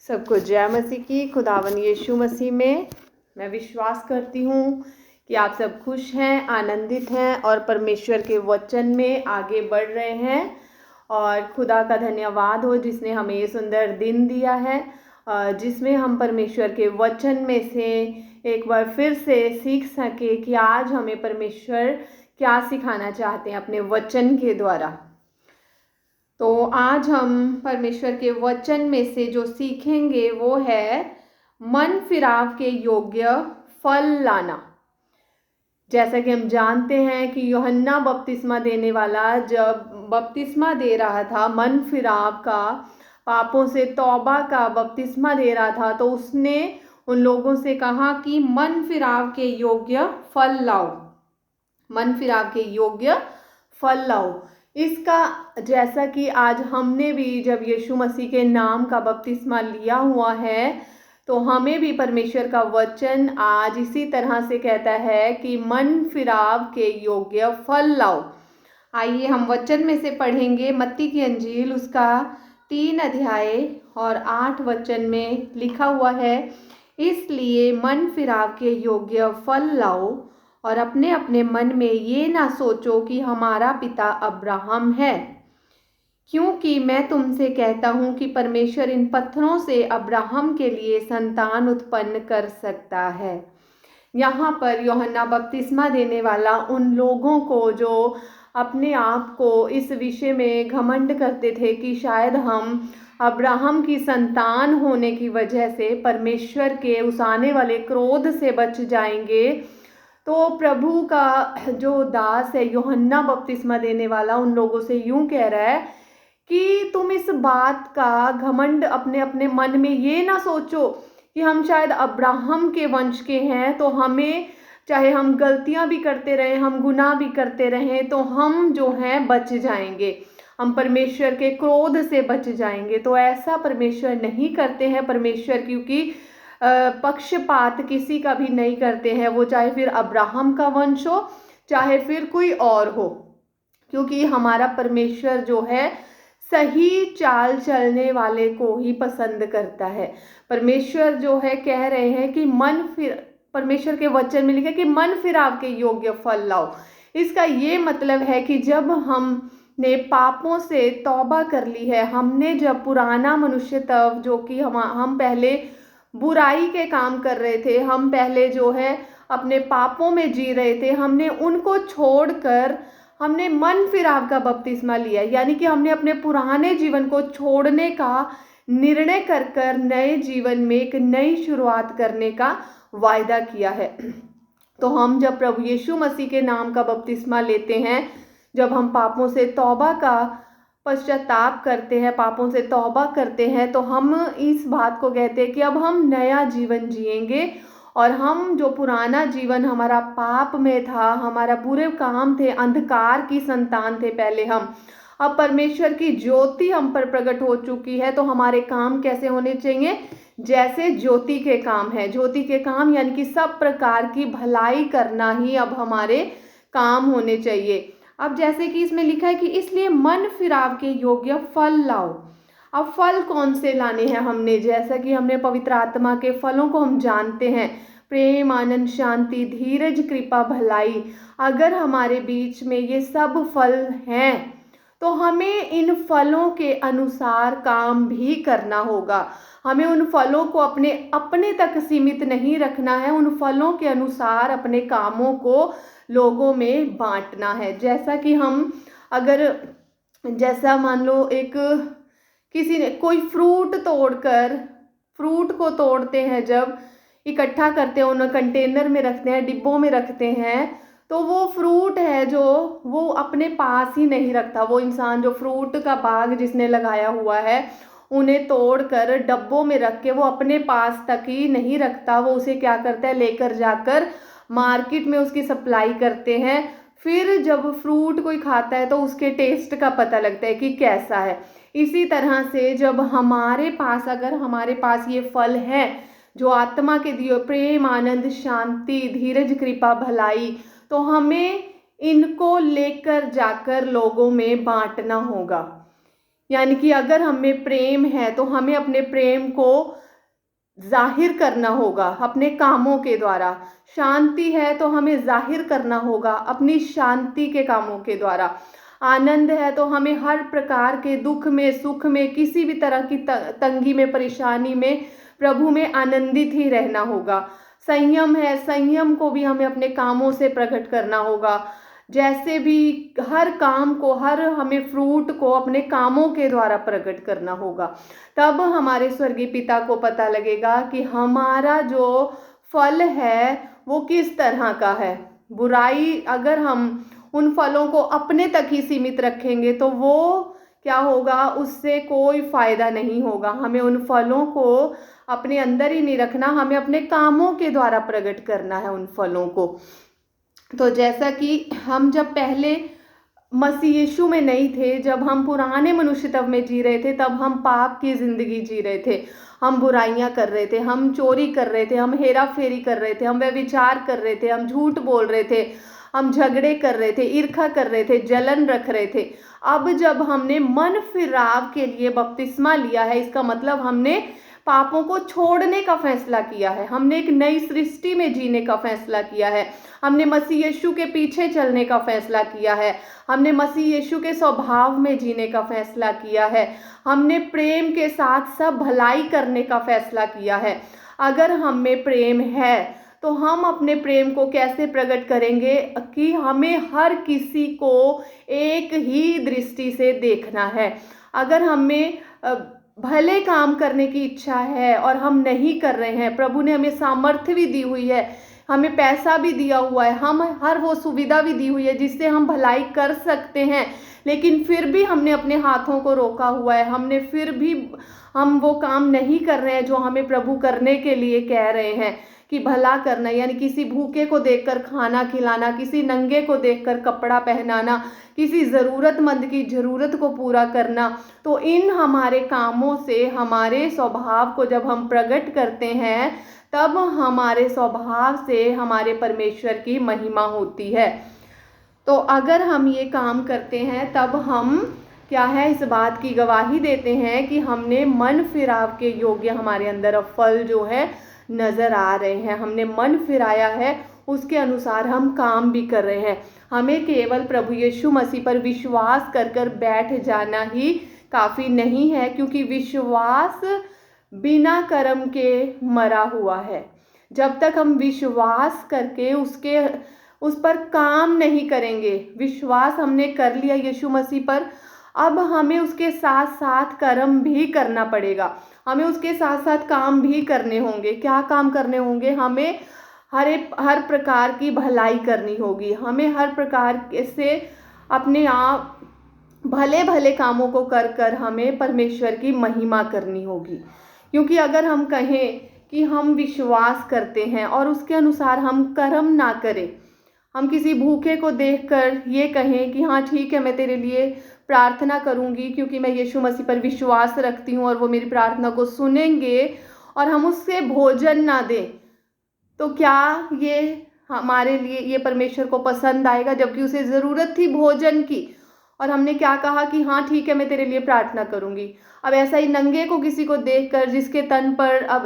सबको जय मसीह की। खुदावन यीशु मसीह में मैं विश्वास करती हूँ कि आप सब खुश हैं, आनंदित हैं और परमेश्वर के वचन में आगे बढ़ रहे हैं। और खुदा का धन्यवाद हो जिसने हमें ये सुंदर दिन दिया है, जिसमें हम परमेश्वर के वचन में से एक बार फिर से सीख सके कि आज हमें परमेश्वर क्या सिखाना चाहते हैं अपने वचन के द्वारा। तो आज हम परमेश्वर के वचन में से जो सीखेंगे वो है मन फिराव के योग्य फल लाना। जैसा कि हम जानते हैं कि यूहन्ना बपतिस्मा देने वाला जब बपतिस्मा दे रहा था, मन फिराव का, पापों से तौबा का बपतिस्मा दे रहा था, तो उसने उन लोगों से कहा कि मन फिराव के योग्य फल लाओ, मन फिराव के योग्य फल लाओ। इसका जैसा कि आज हमने भी जब यीशु मसीह के नाम का बपतिस्मा लिया हुआ है, तो हमें भी परमेश्वर का वचन आज इसी तरह से कहता है कि मन फिराव के योग्य फल लाओ। आइए हम वचन में से पढ़ेंगे मत्ती की अंजील, उसका 3 अध्याय और 8 वचन में लिखा हुआ है, इसलिए मन फिराव के योग्य फल लाओ और अपने अपने मन में ये ना सोचो कि हमारा पिता अब्राहम है, क्योंकि मैं तुमसे कहता हूँ कि परमेश्वर इन पत्थरों से अब्राहम के लिए संतान उत्पन्न कर सकता है। यहाँ पर यूहन्ना बपतिस्मा देने वाला उन लोगों को जो अपने आप को इस विषय में घमंड करते थे कि शायद हम अब्राहम की संतान होने की वजह से परमेश्वर के उस आने वाले क्रोध से बच जाएंगे, तो प्रभु का जो दास है यूहन्ना बपतिस्मा देने वाला उन लोगों से यूं कह रहा है कि तुम इस बात का घमंड अपने अपने मन में ये ना सोचो कि हम शायद अब्राहम के वंश के हैं, तो हमें चाहे हम गलतियां भी करते रहें, हम गुनाह भी करते रहें, तो हम जो हैं बच जाएंगे, हम परमेश्वर के क्रोध से बच जाएंगे। तो ऐसा परमेश्वर नहीं करते हैं। परमेश्वर क्योंकि पक्षपात किसी का भी नहीं करते हैं, वो चाहे फिर अब्राहम का वंश हो चाहे फिर कोई और हो, क्योंकि हमारा परमेश्वर जो है सही चाल चलने वाले को ही पसंद करता है। परमेश्वर जो है कह रहे हैं कि परमेश्वर के वचन में लिखा है कि मन फिराव के योग्य फल लाओ। इसका ये मतलब है कि जब हमने पापों से तौबा कर ली है, हमने जब पुराना मनुष्य तब जो कि हम पहले बुराई के काम कर रहे थे, हम पहले जो है अपने पापों में जी रहे थे, हमने उनको छोड़कर हमने मन फिराव का बपतिस्मा लिया, यानी कि हमने अपने पुराने जीवन को छोड़ने का निर्णय कर नए जीवन में एक नई शुरुआत करने का वायदा किया है। तो हम जब प्रभु यीशु मसीह के नाम का बपतिस्मा लेते हैं, जब हम पापों से तौबा का पश्चाताप करते हैं, पापों से तौबा करते हैं, तो हम इस बात को कहते हैं कि अब हम नया जीवन जिएंगे और हम जो पुराना जीवन हमारा पाप में था, हमारा बुरे काम थे, अंधकार की संतान थे पहले हम, अब परमेश्वर की ज्योति हम पर प्रकट हो चुकी है, तो हमारे काम कैसे होने चाहिए? जैसे ज्योति के काम है। ज्योति के काम यानी कि सब प्रकार की भलाई करना ही अब हमारे काम होने चाहिए। अब जैसे कि इसमें लिखा है कि इसलिए मन फिराव के योग्य फल लाओ। अब फल कौन से लाने हैं हमने? जैसा कि हमने पवित्र आत्मा के फलों को हम जानते हैं, प्रेम, आनंद, शांति, धीरज, कृपा, भलाई। अगर हमारे बीच में ये सब फल हैं तो हमें इन फलों के अनुसार काम भी करना होगा। हमें उन फलों को अपने तक सीमित नहीं रखना है, उन फलों के अनुसार अपने कामों को लोगों में बांटना है। जैसा कि हम जैसा मान लो किसी ने कोई फ्रूट को तोड़ते हैं, जब इकट्ठा करते हैं, उन्हें कंटेनर में रखते हैं, डिब्बों में रखते हैं, तो वो फ्रूट है जो वो अपने पास ही नहीं रखता। वो इंसान जो फ्रूट का बाग जिसने लगाया हुआ है, उन्हें तोड़कर डब्बों में रख के वो अपने पास तक ही नहीं रखता, वो उसे क्या करता है, लेकर जाकर मार्केट में उसकी सप्लाई करते हैं। फिर जब फ्रूट कोई खाता है तो उसके टेस्ट का पता लगता है कि कैसा है। इसी तरह से जब अगर हमारे पास ये फल है जो आत्मा के दिए, प्रेम, आनंद, शांति, धीरज, कृपा, भलाई, तो हमें इनको लेकर जाकर लोगों में बांटना होगा। यानी कि अगर हमें प्रेम है तो हमें अपने प्रेम को जाहिर करना होगा अपने कामों के द्वारा। शांति है तो हमें जाहिर करना होगा अपनी शांति के कामों के द्वारा। आनंद है तो हमें हर प्रकार के दुख में, सुख में, किसी भी तरह की तंगी में, परेशानी में प्रभु में आनंदित ही रहना होगा। संयम है, संयम को भी हमें अपने कामों से प्रकट करना होगा। जैसे भी हर काम को, हर हमें फ्रूट को अपने कामों के द्वारा प्रकट करना होगा। तब हमारे स्वर्गीय पिता को पता लगेगा कि हमारा जो फल है वो किस तरह का है। बुराई, अगर हम उन फलों को अपने तक ही सीमित रखेंगे तो वो क्या होगा, उससे कोई फायदा नहीं होगा। हमें उन फलों को अपने अंदर ही नहीं रखना, हमें अपने कामों के द्वारा प्रकट करना है उन फलों को। तो जैसा कि हम जब पहले मसीह यीशु में नहीं थे, जब हम पुराने मनुष्यत्व में जी रहे थे, तब हम पाप की जिंदगी जी रहे थे, हम बुराइयां कर रहे थे, हम चोरी कर रहे थे, हम हेरा फेरी कर रहे थे, हम व्यभिचार कर रहे थे, हम झूठ बोल रहे थे, हम झगड़े कर रहे थे, ईर्ष्या कर रहे थे, जलन रख रहे थे। अब जब हमने मन फिराव के लिए बपतिस्मा लिया है, इसका मतलब हमने पापों को छोड़ने का फैसला किया है, हमने एक नई सृष्टि में जीने का फैसला किया है, हमने मसीह यीशु के पीछे चलने का फैसला किया है, हमने मसीह यीशु के स्वभाव में जीने का फैसला किया है, हमने प्रेम के साथ सब भलाई करने का फैसला किया है। अगर हम में प्रेम है तो हम अपने प्रेम को कैसे प्रकट करेंगे कि हमें हर किसी को एक ही दृष्टि से देखना है। अगर हमें भले काम करने की इच्छा है और हम नहीं कर रहे हैं, प्रभु ने हमें सामर्थ्य भी दी हुई है, हमें पैसा भी दिया हुआ है, हम हर वो सुविधा भी दी हुई है जिससे हम भलाई कर सकते हैं, लेकिन फिर भी हमने अपने हाथों को रोका हुआ है, हमने फिर भी हम वो काम नहीं कर रहे हैं जो हमें प्रभु करने के लिए कह रहे हैं कि भला करना, यानी किसी भूखे को देखकर खाना खिलाना, किसी नंगे को देखकर कपड़ा पहनाना, किसी ज़रूरतमंद की ज़रूरत को पूरा करना। तो इन हमारे कामों से हमारे स्वभाव को जब हम प्रकट करते हैं, तब हमारे स्वभाव से हमारे परमेश्वर की महिमा होती है। तो अगर हम ये काम करते हैं तब हम क्या है, इस बात की गवाही देते हैं कि हमने मन फिराव के योग्य हमारे अंदर अब फल जो है नज़र आ रहे हैं, हमने मन फिराया है, उसके अनुसार हम काम भी कर रहे हैं। हमें केवल प्रभु यीशु मसीह पर विश्वास कर कर बैठ जाना ही काफ़ी नहीं है, क्योंकि विश्वास बिना कर्म के मरा हुआ है। जब तक हम विश्वास करके उस पर काम नहीं करेंगे, विश्वास हमने कर लिया यीशु मसीह पर, अब हमें उसके साथ साथ कर्म भी करना पड़ेगा, हमें उसके साथ साथ काम भी करने होंगे। क्या काम करने होंगे? हमें हर प्रकार की भलाई करनी होगी, हमें हर प्रकार से अपने आप भले भले कामों को कर कर हमें परमेश्वर की महिमा करनी होगी। क्योंकि अगर हम कहें कि हम विश्वास करते हैं और उसके अनुसार हम कर्म ना करें, हम किसी भूखे को देखकर ये कहें कि हाँ ठीक है, मैं तेरे लिए प्रार्थना करूंगी क्योंकि मैं यीशु मसीह पर विश्वास रखती हूँ और वो मेरी प्रार्थना को सुनेंगे, और हम उससे भोजन ना दें, तो क्या ये हमारे लिए, ये परमेश्वर को पसंद आएगा? जबकि उसे ज़रूरत थी भोजन की और हमने क्या कहा कि हाँ ठीक है, मैं तेरे लिए प्रार्थना करूंगी। अब ऐसा ही नंगे को किसी को देखकर, जिसके तन पर अब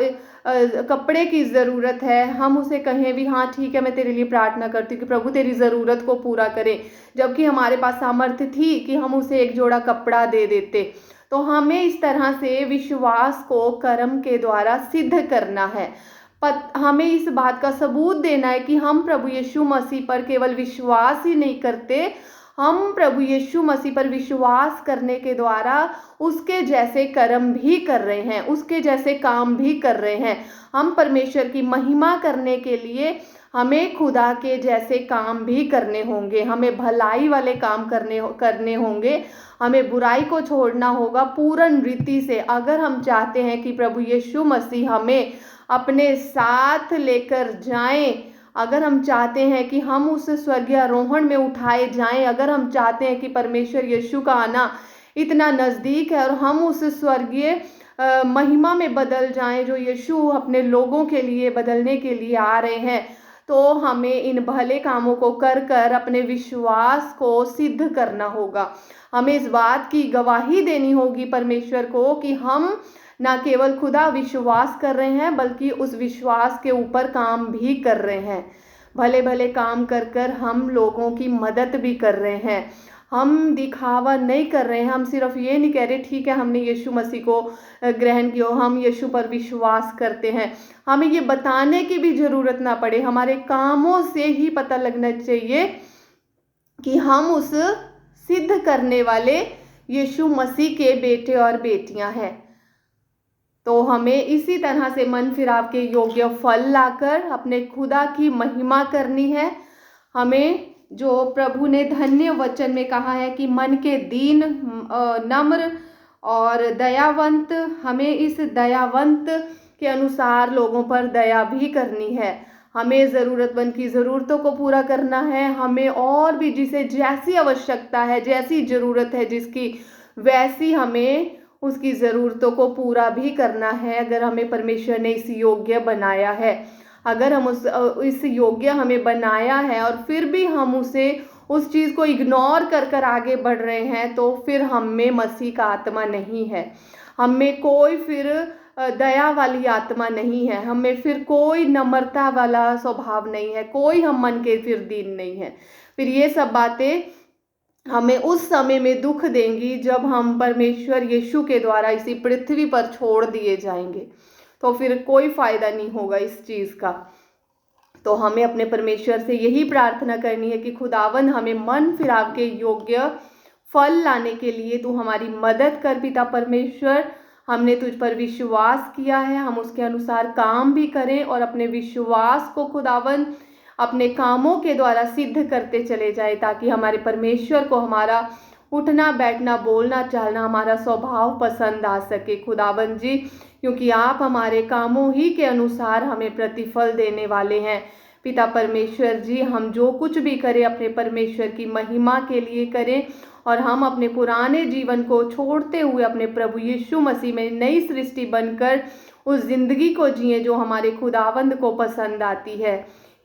कपड़े की ज़रूरत है, हम उसे कहें भी हाँ ठीक है, मैं तेरे लिए प्रार्थना करती हूँ कि प्रभु तेरी ज़रूरत को पूरा करें, जबकि हमारे पास सामर्थ्य थी कि हम उसे एक जोड़ा कपड़ा दे देते। तो हमें इस तरह से विश्वास को कर्म के द्वारा सिद्ध करना है। हमें इस बात का सबूत देना है कि हम प्रभु यीशु मसीह पर केवल विश्वास ही नहीं करते, हम प्रभु यीशु मसीह पर विश्वास करने के द्वारा उसके जैसे कर्म भी कर रहे हैं, उसके जैसे काम भी कर रहे हैं। हम परमेश्वर की महिमा करने के लिए हमें खुदा के जैसे काम भी करने होंगे, हमें भलाई वाले काम करने होंगे, हमें बुराई को छोड़ना होगा पूर्ण रीति से। अगर हम चाहते हैं कि प्रभु यीशु मसीह हमें अपने साथ लेकर जाएं, अगर हम चाहते हैं कि हम उस स्वर्गीय आरोहण में उठाए जाएं, अगर हम चाहते हैं कि परमेश्वर यीशु का आना इतना नज़दीक है और हम उस स्वर्गीय महिमा में बदल जाएं जो यीशु अपने लोगों के लिए बदलने के लिए आ रहे हैं, तो हमें इन भले कामों को कर कर अपने विश्वास को सिद्ध करना होगा। हमें इस बात की गवाही देनी होगी परमेश्वर को कि हम ना केवल खुदा विश्वास कर रहे हैं बल्कि उस विश्वास के ऊपर काम भी कर रहे हैं। भले भले काम कर कर हम लोगों की मदद भी कर रहे हैं। हम दिखावा नहीं कर रहे हैं। हम सिर्फ ये नहीं कह रहे ठीक है हमने यीशु मसीह को ग्रहण किया, हम यीशु पर विश्वास करते हैं। हमें ये बताने की भी ज़रूरत ना पड़े, हमारे कामों से ही पता लगना चाहिए कि हम उस सिद्ध करने वाले यीशु मसीह के बेटे और बेटियां हैं। तो हमें इसी तरह से मन फिराव के योग्य फल लाकर अपने खुदा की महिमा करनी है। हमें जो प्रभु ने धन्य वचन में कहा है कि मन के दीन, नम्र और दयावंत, हमें इस दयावंत के अनुसार लोगों पर दया भी करनी है। हमें ज़रूरतमंद की ज़रूरतों को पूरा करना है। हमें और भी जिसे जैसी आवश्यकता है, जैसी ज़रूरत है जिसकी, वैसी हमें उसकी ज़रूरतों को पूरा भी करना है। अगर हमें परमेश्वर ने इस योग्य बनाया है, अगर हम इस योग्य हमें बनाया है और फिर भी हम उस चीज़ को इग्नोर कर कर आगे बढ़ रहे हैं, तो फिर हम में मसीह का आत्मा नहीं है। हम में कोई फिर दया वाली आत्मा नहीं है। हमें फिर कोई नम्रता वाला स्वभाव नहीं है। कोई हम मन के फिर दीन नहीं है। फिर ये सब बातें हमें उस समय में दुख देंगी जब हम परमेश्वर यीशु के द्वारा इसी पृथ्वी पर छोड़ दिए जाएंगे। तो फिर कोई फ़ायदा नहीं होगा इस चीज़ का। तो हमें अपने परमेश्वर से यही प्रार्थना करनी है कि खुदावन हमें मन फिराव के योग्य फल लाने के लिए तू हमारी मदद कर पिता परमेश्वर। हमने तुझ पर विश्वास किया है, हम उसके अनुसार काम भी करें और अपने विश्वास को खुदावन अपने कामों के द्वारा सिद्ध करते चले जाए, ताकि हमारे परमेश्वर को हमारा उठना बैठना बोलना चालना हमारा स्वभाव पसंद आ सके खुदावन जी, क्योंकि आप हमारे कामों ही के अनुसार हमें प्रतिफल देने वाले हैं। पिता परमेश्वर जी, हम जो कुछ भी करें अपने परमेश्वर की महिमा के लिए करें और हम अपने पुराने जीवन को छोड़ते हुए अपने प्रभु यीशु मसीह में नई सृष्टि बनकर उस जिंदगी को जिए जो हमारे खुदावंद को पसंद आती है।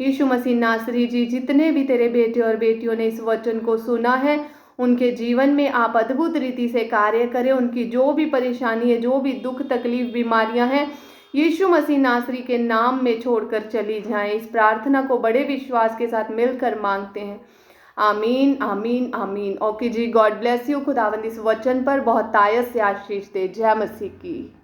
यीशु मसीह नासरी जी, जितने भी तेरे बेटे और बेटियों ने इस वचन को सुना है उनके जीवन में आप अद्भुत रीति से कार्य करें। उनकी जो भी परेशानी है, जो भी दुख तकलीफ बीमारियां हैं, यीशु मसीह नासरी के नाम में छोड़कर चली जाएं। इस प्रार्थना को बड़े विश्वास के साथ मिलकर मांगते हैं। आमीन आमीन आमीन। ओके जी, गॉड ब्लेस यू। खुदावंद इस वचन पर बहुत तायत से आशीष दे। जय मसीह की।